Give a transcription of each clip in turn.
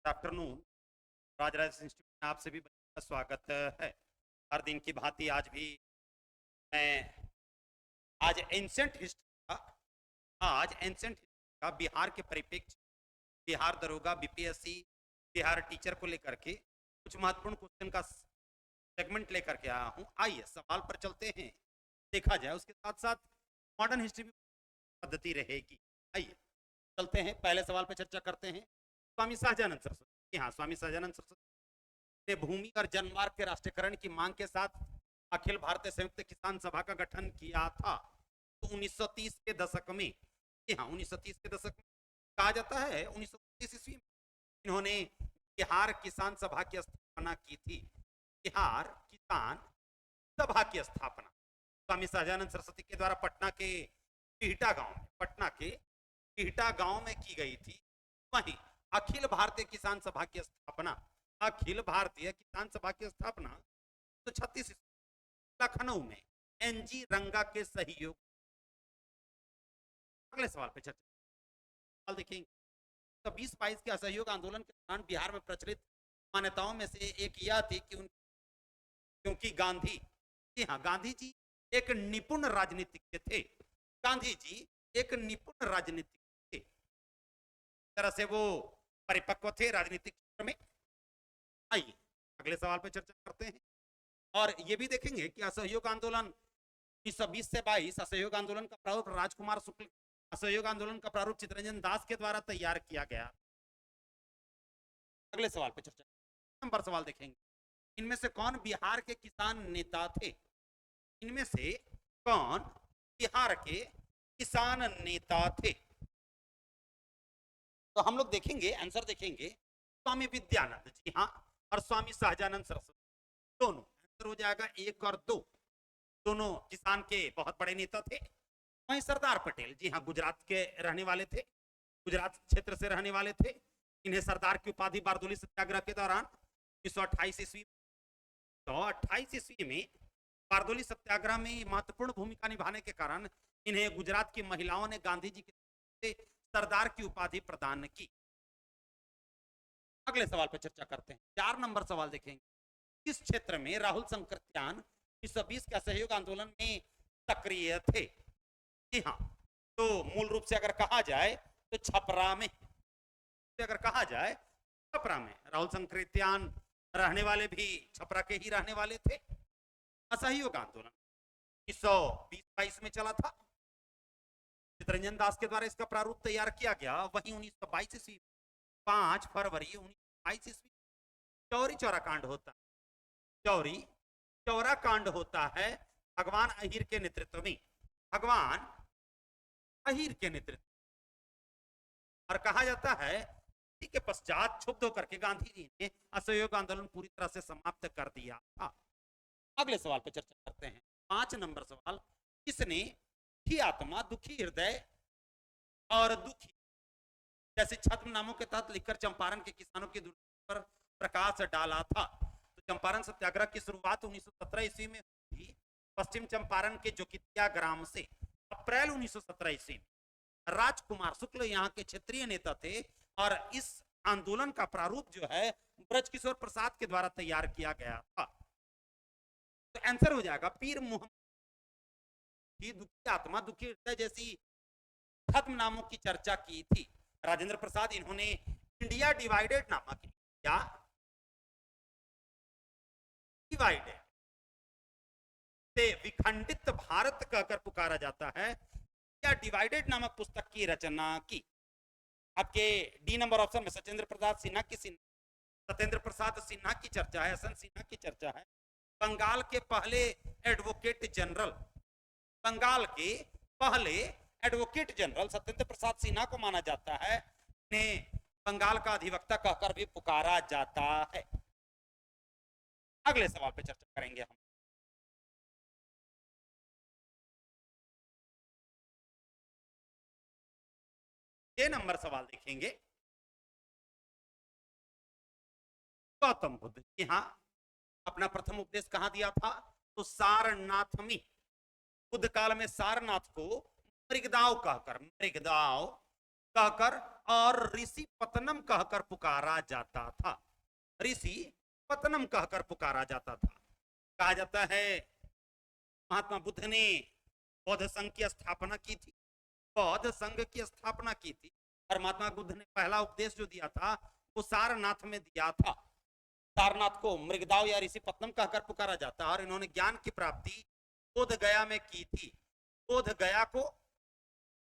Afternoon. Rajaraja institute में आप सभी बच्चों का स्वागत है। हर दिन की भांति आज भी मैं आज एंशंट हिस्ट्री का बिहार के परिप्रेक्ष्य, बिहार दरोगा, बीपीएससी, बिहार टीचर को लेकर के कुछ महत्वपूर्ण क्वेश्चन का सेगमेंट लेकर के आया हूँ। आइए सवाल पर चलते हैं, देखा जाए। उसके साथ साथ मॉडर्न हिस्ट्री भी पद्धति रहेगी। आइए चलते हैं, पहले सवाल पर चर्चा करते हैं। स्वामी सहजानंद सरस्वती, हाँ, स्वामी सहजानंद सरस्वती ने भूमि और जनमार्ग के राष्ट्रीयकरण की मांग के साथ अखिल भारतीय संयुक्त किसान सभा का गठन किया था। तो 1930 के दशक में, हाँ, 1930 के दशक में कहा जाता है 1930 ईस्वी में इन्होंने बिहार किसान सभा की स्थापना की थी। बिहार किसान सभा की स्थापना स्वामी सहजानंद सरस्वती के द्वारा पटना के बिहटा गांव में की गई थी। वहीं अखिल भारतीय किसान सभा की स्थापना तो 36 लखनऊ में एनजी रंगा के सहयोग। अगले सवाल पे चर्चा देखेंगे। तो 20-22 के असहयोग आंदोलन के दौरान बिहार में प्रचलित मान्यताओं में से एक यह थी कि क्योंकि गांधी जी एक निपुण राजनीतिज्ञ थे। गांधी जी एक निपुण राजनीतिज्ञ थे, तरह से वो परिपक्व थे राजनीतिक क्षेत्र में। आइए अगले सवाल पर चर्चा करते हैं और ये भी देखेंगे कि असहयोग आंदोलन 1920 से 22 असहयोग आंदोलन का प्रारूप राजकुमार शुक्ल, असहयोग आंदोलन का प्रारूप चित्तरंजन दास के द्वारा तैयार किया गया। अगले सवाल पर चर्चा, नंबर सवाल देखेंगे। इनमें से कौन बिहार के किसान नेता थे? इनमें से कौन बिहार के किसान नेता थे? तो हम लोग देखेंगे, आंसर देखेंगे, स्वामी विद्यानंद, जी हाँ, और स्वामी सहजानंद सरस्वती। दोनों आंसर हो जाएगा 1 और 2। दोनों किसान के बहुत बड़े नेता थे। वहीं सरदार पटेल, जी हाँ, गुजरात के रहने वाले थे, गुजरात क्षेत्र से रहने वाले थे। इन्हें सरदार की उपाधि बारदोली सत्याग्रह के दौरान 1928 ईस्वी में बारदोली सत्याग्रह में महत्वपूर्ण भूमिका निभाने के कारण इन्हें गुजरात की महिलाओं ने गांधी जी के सरदार की उपाधि प्रदान की। अगले सवाल पर चर्चा करते हैं। 4 नंबर सवाल देखेंगे। किस क्षेत्र में राहुल संकृत्यान 1920 के असहयोग आंदोलन में सक्रिय थे? जी हाँ, तो मूल रूप से अगर कहा जाए तो छपरा में, राहुल संकृत्यान रहने वाले भी छपरा के ही रहने वाले थे। असहयोग आंदोलन 1920-22 में चला था। चित्तरंजन दास के द्वारा इसका प्रारूप तैयार किया गया। वहीं 1922 ईस्वी 5 फरवरी 1922 ईस्वी चौरी चौरा कांड होता है। चौरा कांड होता है भगवान अहीर के नेतृत्व में, और कहा जाता है के पश्चात क्षुब्ध होकर के गांधी जी ने असहयोग आंदोलन पूरी तरह से समाप्त कर दिया था। अगले सवाल पर चर्चा करते हैं। 5 नंबर सवाल, किसने दुखी आत्मा, दुखी हृदय और दुखी जैसे छद्म नामों के तहत लिखकर चंपारण के किसानों की दुर्दशा पर प्रकाश डाला था? तो चंपारण सत्याग्रह की शुरुआत 1917 ईस्वी में हुई। पश्चिम चंपारण के जोकितिया ग्राम से अप्रैल 1917 ईस्वी में राजकुमार शुक्ल यहाँ के क्षेत्रीय नेता थे और इस आंदोलन का प्रारूप जो है ब्रजकिशोर प्रसाद के द्वारा तैयार किया गया था। तो आंसर हो जाएगा पीर मोहम्मद की दुखी आत्मा, दुखी हृदय जैसी खत्म नामों की चर्चा की थी राजेंद्र प्रसाद। इन्होंने इंडिया डिवाइडेड नामक, या डिवाइडेड से विखंडित भारत कहकर पुकारा जाता है, या डिवाइडेड नामक पुस्तक की रचना की। आपके डी नंबर ऑप्शन में सत्येंद्र प्रसाद सिन्हा की चर्चा है, हसन सिन्हा की चर्चा है। बंगाल के पहले एडवोकेट जनरल सत्येंद्र प्रसाद सिन्हा को माना जाता है। इन्हें बंगाल का अधिवक्ता कहकर भी पुकारा जाता है। अगले सवाल पे चर्चा करेंगे हम। ये नंबर सवाल देखेंगे। गौतम बुद्ध, जी हाँ, अपना प्रथम उपदेश कहां दिया था? तो सारनाथ में। बुद्ध काल में सारनाथ को मृगदाव कहकर और ऋषि पतनम कहकर पुकारा जाता था। ऋषि पतनम कहकर पुकारा जाता था। कहा जाता है महात्मा बुद्ध ने बौद्ध संघ की स्थापना की थी, बौद्ध संघ की स्थापना की थी, और महात्मा बुद्ध ने पहला उपदेश जो दिया था वो सारनाथ में दिया था। सारनाथ को मृगदाव या ऋषि पत्तनम कहकर पुकारा जाता है, और इन्होंने ज्ञान की प्राप्ति बोध गया में की थी। बोध गया को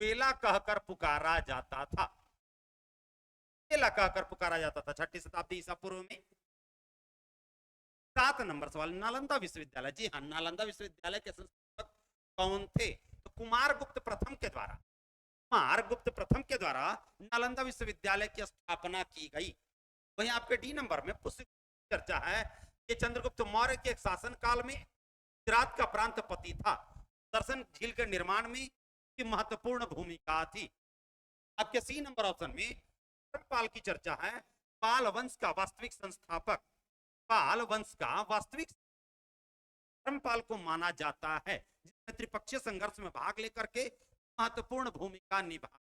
बेला कहकर पुकारा जाता था, बेला कहकर पुकारा जाता था 6ठी शताब्दी ईसा पूर्व में। 7 नंबर सवाल, नालंदा विश्वविद्यालय। जी हाँ, नालंदा विश्वविद्यालय के संस्थापक कौन थे? तो कुमार गुप्त प्रथम के द्वारा, कुमार गुप्त प्रथम के द्वारा नालंदा विश्वविद्यालय की स्थापना की गई। वहीं आपके डी नंबर में पुस्तक चर्चा है कि चंद्रगुप्त मौर्य के शासन काल में गुजरात का प्रांतपति था। दर्शन झील के निर्माण में की महत्वपूर्ण भूमिका थी। आपके सी नंबर ऑप्शन में धर्मपाल की चर्चा है। पाल वंश का वास्तविक संस्थापक, पाल वंश का वास्तविक धर्मपाल को माना जाता है, जिसने त्रिपक्षीय संघर्ष में भाग लेकर के महत्वपूर्ण भूमिका निभाई।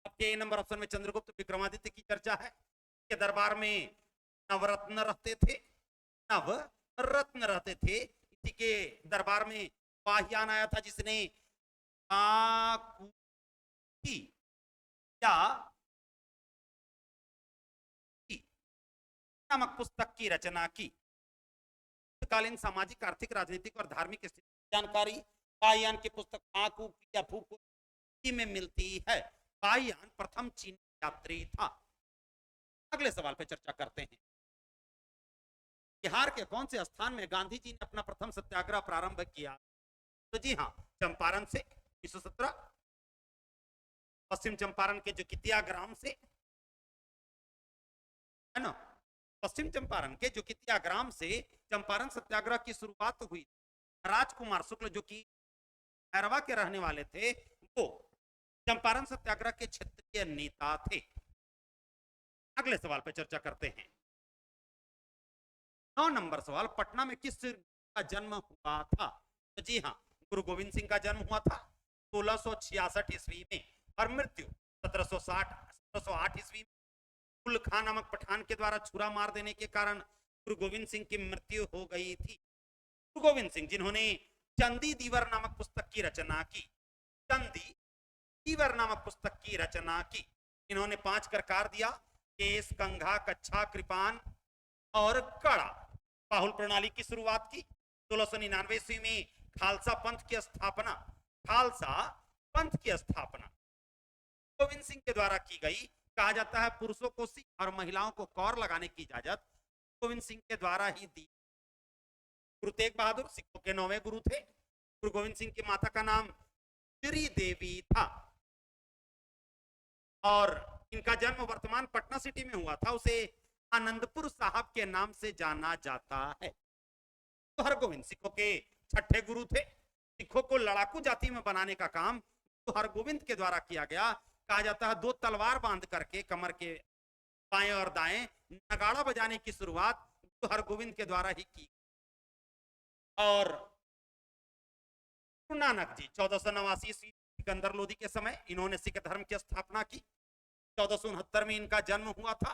आपके नंबर ऑप्शन में चंद्रगुप्त विक्रमादित्य की चर्चा है के दरबार में नवरत्न रहते थे, नवरत्न रहते थे। इसी के दरबार में पाहियान आया था जिसने या नामक पुस्तक की रचना की। कालीन सामाजिक, आर्थिक, राजनीतिक और धार्मिक स्थिति की जानकारी पाहियान की पुस्तक आंकू या फूको में मिलती है। पाहियान प्रथम चीनी यात्री था। अगले सवाल पे चर्चा करते हैं। बिहार के कौन से स्थान में गांधी जी ने अपना प्रथम सत्याग्रह प्रारंभ किया? तो जी हाँ, चंपारण से 1917, पश्चिम चंपारण के जोकितिया ग्राम से, है ना, पश्चिम चंपारण के जोकितिया ग्राम से चंपारण सत्याग्रह की शुरुआत हुई। राजकुमार शुक्ल जो कि भैरवा के रहने वाले थे, वो चंपारण सत्याग्रह के क्षेत्रीय नेता थे। अगले सवाल पर चर्चा करते हैं। 9 नंबर सवाल, पटना में किस का जन्म हुआ था? तो जी हाँ, गुरु गोविंद सिंह का जन्म हुआ था 1666 ईस्वी में, और मृत्यु 1708 ईस्वी में कुल खान नामक पठान के द्वारा छुरा मार देने के कारण गुरु गोविंद सिंह की मृत्यु हो गई थी। गुरु गोविंद सिंह जिन्होंने चंदी दीवर नामक पुस्तक की रचना की, चंदी दीवर नामक पुस्तक की रचना की। इन्होंने 5 करकार दिया, केस, कंघा, कच्छा, कृपान और कड़ा। बाहुल प्रणाली की शुरुआत की। 1699 ईस्वी में खालसा पंथ की स्थापना, खालसा पंथ की स्थापना गोविंद सिंह के द्वारा की गई। कहा जाता है पुरुषों को सिख और महिलाओं को कौर लगाने की इजाजत गोविंद सिंह के द्वारा ही दी। गुरु तेग बहादुर सिखों के 9वें गुरु थे। गुरु गोविंद सिंह की माता का नाम श्री देवी था, और इनका जन्म वर्तमान पटना सिटी में हुआ था। उसे आनंदपुर साहब के नाम से जाना जाता है। तो हरगोविंद सिखों के 6ठे गुरु थे। सिखों को लड़ाकू जाति में बनाने का काम तो हरगोविंद के द्वारा किया गया। कहा जाता है 2 तलवार बांध करके कमर के बाएं और दाएं नगाड़ा बजाने की शुरुआत तो हरगोविंद के द्वारा ही की। और गुरु नानक जी 1489 ईस्वी सिकंदर लोदी के समय इन्होंने सिख धर्म की स्थापना की। 1469 में इनका जन्म हुआ था।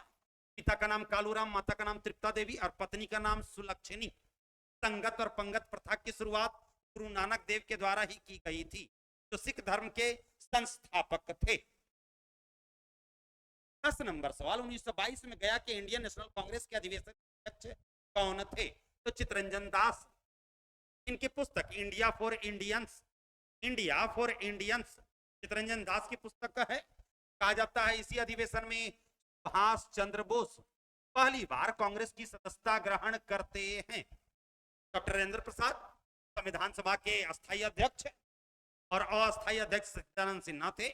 पिता का नाम कालूराम, माता का नाम तृप्ता देवी और पत्नी का नाम सुलक्षणी। संगत और पंगत प्रथा की शुरुआत गुरु नानक देव के द्वारा ही की गई थी, जो सिख धर्म के संस्थापक थे। 10 नंबर सवाल, 1922 में गया के इंडियन नेशनल कांग्रेस के अधिवेशन अध्यक्ष कौन थे? तो चितरंजन दास। इनकी पुस्तक India for Indians, India for Indians Chittaranjan Das की पुस्तक है। कहा जाता है इसी अधिवेशन में सुभाष चंद्र बोस पहली बार कांग्रेस की सदस्यता ग्रहण करते हैं। डॉक्टर राजेंद्र प्रसाद संविधान सभा के अस्थायी अध्यक्ष और अस्थायी अध्यक्ष सच्चिदानंद सिन्हा थे।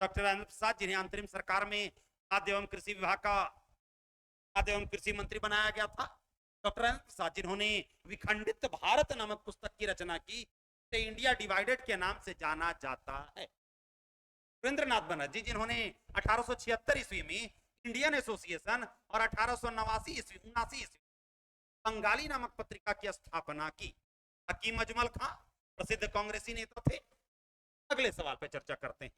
डॉक्टर राजेंद्र प्रसाद जिन्हें अंतरिम सरकार में खाद्य एवं कृषि विभाग का खाद्य एवं कृषि मंत्री बनाया गया था। डॉक्टर राजेंद्र प्रसाद जिन्होंने विखंडित भारत नामक पुस्तक की रचना की, से इंडिया डिवाइडेड के नाम से जाना जाता है। सुरेंद्रनाथ बनर्जी जिन्होंने 1876 ईस्वी में इंडियन एसोसिएशन और 1889 ईस्वी बंगाली नामक पत्रिका की स्थापना की। हकीम अजमल खां प्रसिद्ध कांग्रेसी नेता थे। अगले सवाल पर चर्चा करते हैं।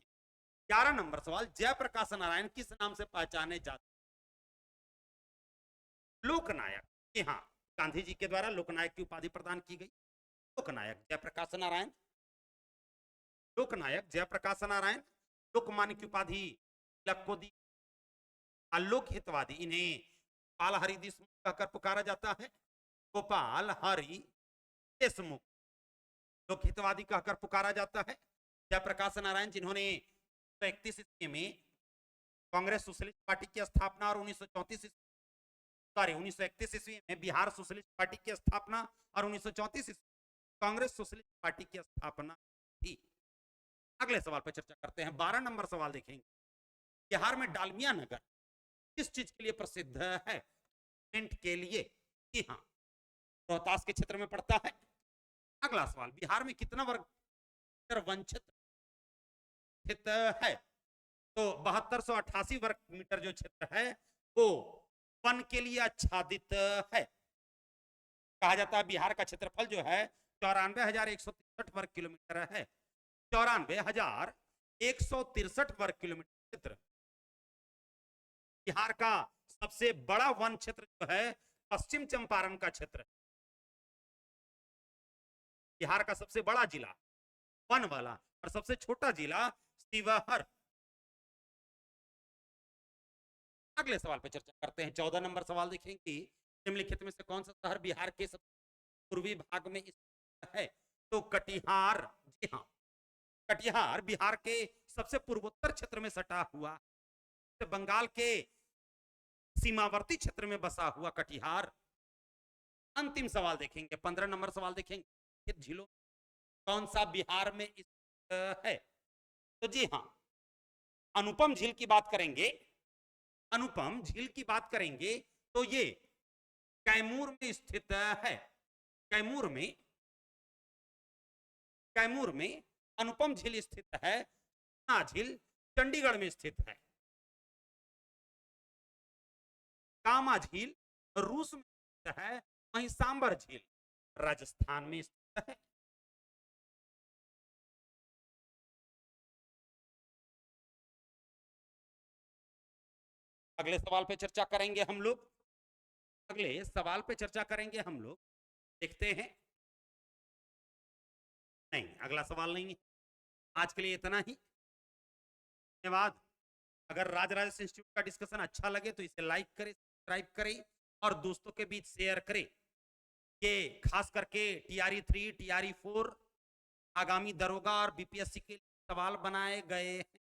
11 नंबर सवाल, जयप्रकाश नारायण किस नाम से पहचाने जाते? लोकनायक। जी हाँ, गांधी जी के द्वारा लोकनायक की उपाधि प्रदान की गई। लोकनायक जयप्रकाश नारायण, लोकनायक जयप्रकाश नारायण, लोकमान्य की उपाधि तिलक को दी। आलोक हितवादी, इन्हें गोपाल हरि देशमुख कहकर पुकारा जाता है। गोपाल हरि देशमुख लोक हितवादी कहकर पुकारा जाता है। जयप्रकाश नारायण जिन्होंने 1931 ईस्वी में कांग्रेस सोशलिस्ट पार्टी की स्थापना और 1931 ईस्वी में बिहार सोशलिस्ट पार्टी की स्थापना और 1934 ईस्वी कांग्रेस सोशलिस्ट पार्टी की स्थापना थी। अगले सवाल पर चर्चा करते हैं। 12 नंबर सवाल देखेंगे। बिहार में डालमिया नगर किस चीज के लिए प्रसिद्ध है? सीमेंट के लिए। जी हाँ, रोहतास के क्षेत्र में पड़ता है। अगला सवाल, बिहार में कितना वर्ग वन क्षेत्र स्थित है? तो 7288 वर्ग मीटर जो क्षेत्र है वो वन के लिए आच्छादित है। कहा जाता है बिहार का क्षेत्रफल जो है 94,163 वर्ग किलोमीटर है। 94,163 वर्ग किलोमीटर क्षेत्र। बिहार का सबसे बड़ा वन क्षेत्र जो है पश्चिम चंपारण का क्षेत्र है। बिहार का सबसे बड़ा जिला वन वाला और सबसे छोटा जिला शिवहर। अगले सवाल पर चर्चा करते हैं। 14 नंबर सवाल देखेंगे। निम्नलिखित में से कौन सा शहर बिहार के पूर्वी भाग में स्थित है? तो कटिहार। जी हाँ, कटिहार बिहार के सबसे पूर्वोत्तर क्षेत्र में सटा हुआ, बंगाल के सीमावर्ती क्षेत्र में बसा हुआ कटिहार। अंतिम सवाल देखेंगे, 15 नंबर सवाल देखेंगे। झीलों कौन सा बिहार में स्थित है? तो जी हाँ, अनुपम झील की बात करेंगे। अनुपम झील की बात करेंगे तो ये कैमूर में स्थित है। कैमूर में अनुपम झील स्थित है। झील चंडीगढ़ में स्थित है। कामा झील रूस में स्थित है। वहीं सांबर झील राजस्थान में स्थित है। अगले सवाल पे चर्चा करेंगे हम लोग। देखते हैं। नहीं, अगला सवाल नहीं है। आज के लिए इतना ही। धन्यवाद। अगर राजराज इंस्टीट्यूट का डिस्कशन अच्छा लगे तो इसे लाइक करें, सब्सक्राइब करें और दोस्तों के बीच शेयर करें। ये खास करके TRE 3, TRE 4 आगामी दरोगा और BPSC के सवाल बनाए गए हैं।